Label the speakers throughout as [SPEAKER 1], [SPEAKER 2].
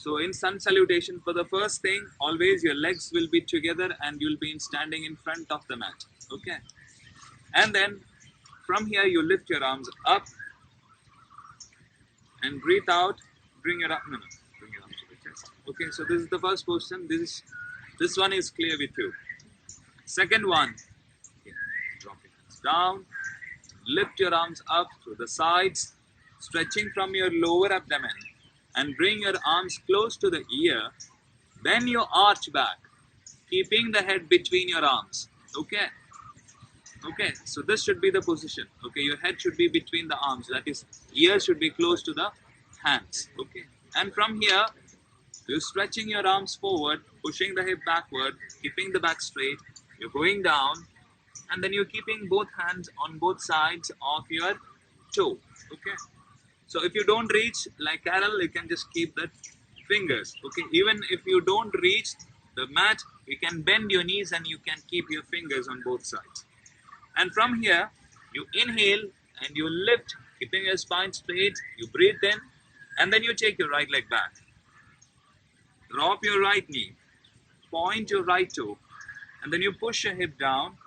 [SPEAKER 1] So in sun salutation, for the first thing, always your legs will be together and you'll be standing in front of the mat. Okay. And then from here you lift your arms up and breathe out. Bring your arm. No, no. Bring your arms to the chest. Okay. So this is the first position. This one is clear with you. Second one. Okay. Drop your hands down. Lift your arms up to the sides, stretching from your lower abdomen, and bring your arms close to the ear. Then you arch back, keeping the head between your arms. Okay. Okay. So this should be the position. Okay. Your head should be between the arms. That is, ear should be close to the hands. Okay. And from here, you're stretching your arms forward, pushing the hip backward, keeping the back straight. You're going down, and then you're keeping both hands on both sides of your toe. Okay. So if you don't reach, like Carol, you can just keep the fingers. Okay. Even if you don't reach the mat, you can bend your knees and you can keep your fingers on both sides. And from here, you inhale and you lift, keeping your spine straight. You breathe in, and then you take your right leg back. Drop your right knee, point your right toe, and then you push your hip down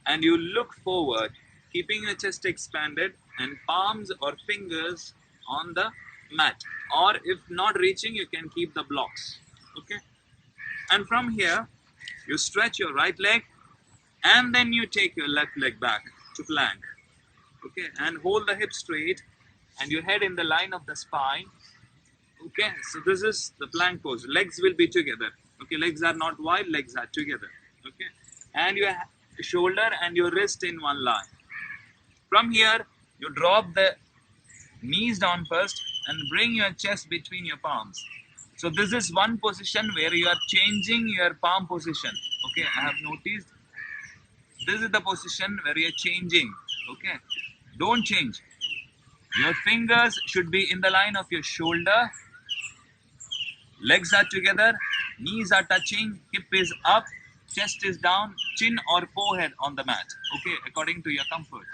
[SPEAKER 1] and you look forward, keeping your chest expanded and palms or fingers on the mat. Or if not reaching, you can keep the blocks. Okay. And from here, you stretch your right leg and then you take your left leg back to plank. Okay. And hold the hip straight and your head in the line of the spine. Okay. So this is the plank pose. Legs will be together. Okay. Legs are not wide, legs are together. Okay. And your shoulder and your wrist in one line. From here, you drop the knees down first and bring your chest between your palms. So this is one position where you are changing your palm position. Okay, I have noticed this is the position where you are changing. Okay, don't change. Your fingers should be in the line of your shoulder. Legs are together, knees are touching, hip is up, chest is down, chin or forehead on the mat. Okay, according to your comfort.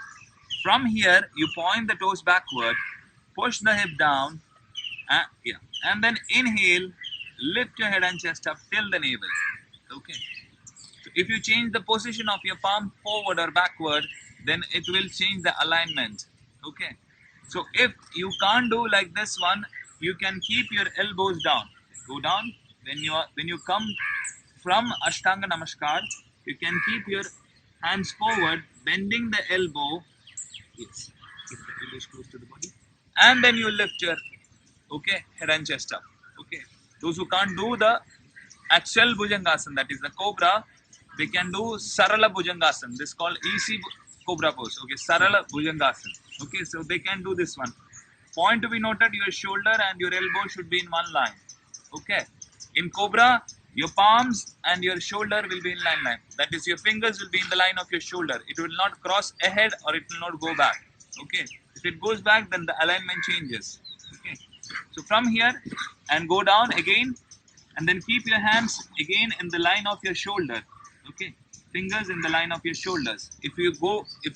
[SPEAKER 1] From here, you point the toes backward, push the hip down, and then inhale, lift your head and chest up till the navel. Okay. So if you change the position of your palm forward or backward, then it will change the alignment. Okay. So if you can't do like this one, you can keep your elbows down. Go down. When you come from Ashtanga Namaskar, you can keep your hands forward, bending the elbow. Yes. Keep the elbows close to the body. And then you lift your head and chest up. Okay. Those who can't do the actual Bhujangasana, that is the cobra, they can do Sarala Bhujangasana. This is called easy cobra pose. Okay, Sarala Bhujangasana. Okay, so they can do this one. Point to be noted, your shoulder and your elbow should be in one line. Okay. In cobra, your palms and your shoulder will be in line. That is, your fingers will be in the line of your shoulder. It will not cross ahead or it will not go back. Okay. If it goes back, then the alignment changes. Okay. So from here and go down again, and then keep your hands again in the line of your shoulder. Okay. Fingers in the line of your shoulders. If you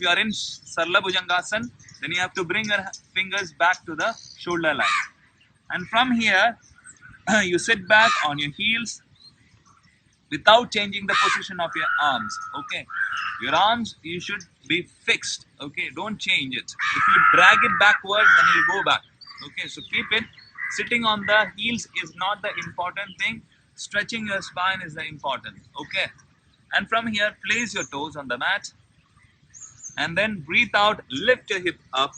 [SPEAKER 1] are in Sarla Bhujangasana, then you have to bring your fingers back to the shoulder line. And from here, you sit back on your heels without changing the position of your arms. Okay. Your arms, you should be fixed. Okay. Don't change it. If you drag it backward, then you'll go back. Okay. So keep it. Sitting on the heels is not the important thing. Stretching your spine is the important. Okay. And from here, place your toes on the mat. And then breathe out, lift your hip up.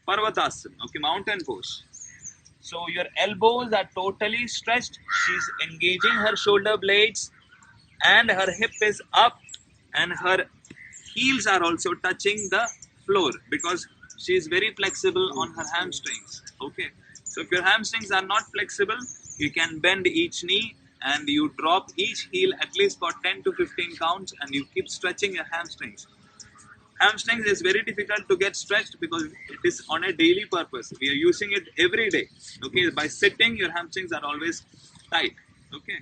[SPEAKER 1] Parvatasana. Okay, mountain pose. So your elbows are totally stretched. She's engaging her shoulder blades and her hip is up and her heels are also touching the floor because she is very flexible on her hamstrings. Okay. So if your hamstrings are not flexible, you can bend each knee and you drop each heel at least for 10 to 15 counts and you keep stretching your hamstrings. Hamstrings is very difficult to get stretched because it is on a daily purpose. We are using it every day. Okay, by sitting, your hamstrings are always tight. Okay,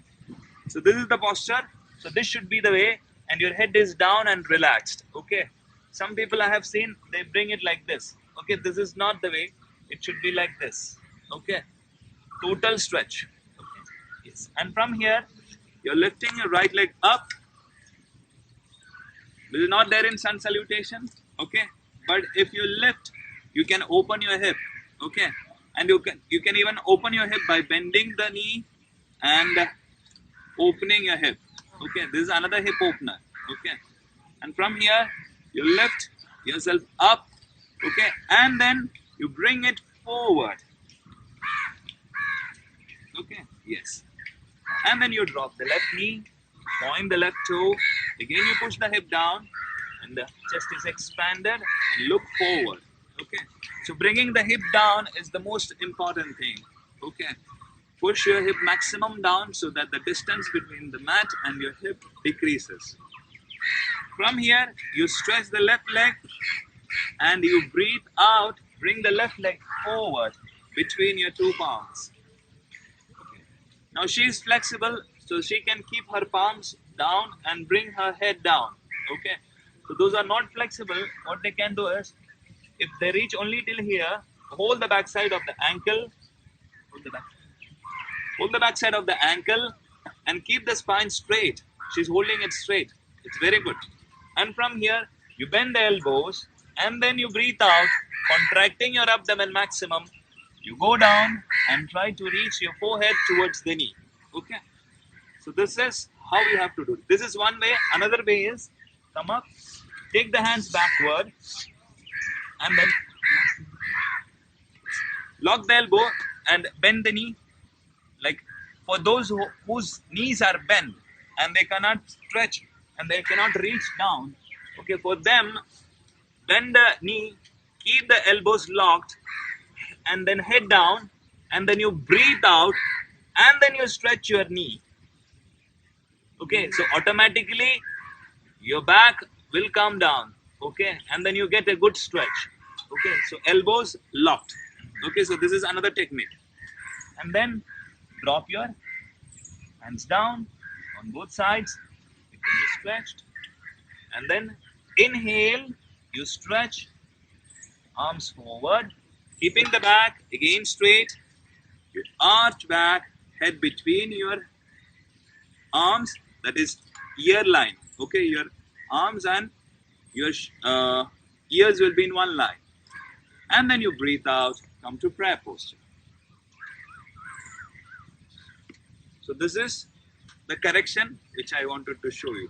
[SPEAKER 1] so this is the posture. So this should be the way, and your head is down and relaxed. Okay, some people I have seen, they bring it like this. Okay, this is not the way. It should be like this. Okay, total stretch. Okay. Yes. And from here, you're lifting your right leg up. This is not there in sun salutation. Okay. But if you lift, you can open your hip. Okay. And you can even open your hip by bending the knee and opening your hip. Okay. This is another hip opener. Okay. And from here, you lift yourself up. Okay. And then you bring it forward. Okay. Yes. And then you drop the left knee, point the left toe. Again, you push the hip down, and the chest is expanded. And look forward. Okay. So bringing the hip down is the most important thing. Okay. Push your hip maximum down so that the distance between the mat and your hip decreases. From here, you stretch the left leg and you breathe out. Bring the left leg forward between your two palms. Now she is flexible, so she can keep her palms down and bring her head down. Okay. So those are not flexible. What they can do is, if they reach only till here, hold the backside of the ankle. Hold the backside of the ankle and keep the spine straight. She's holding it straight. It's very good. And from here, you bend the elbows and then you breathe out, contracting your abdomen maximum. You go down and try to reach your forehead towards the knee. Okay. So this is how you have to do it. This is one way. Another way is come up, take the hands backward, and then lock the elbow and bend the knee. Like for those whose knees are bent and they cannot stretch and they cannot reach down. Okay, for them, bend the knee, keep the elbows locked, and then head down, and then you breathe out, and then you stretch your knee. Okay, so automatically your back will come down. Okay, and then you get a good stretch. Okay, so elbows locked. Okay, so this is another technique. And then drop your hands down on both sides. You can be stretched. And then inhale, you stretch, arms forward, keeping the back again straight. You arch back, head between your arms, that is ear line. Okay, your arms and your ears will be in one line. And then you breathe out, come to prayer posture. So this is the correction which I wanted to show you.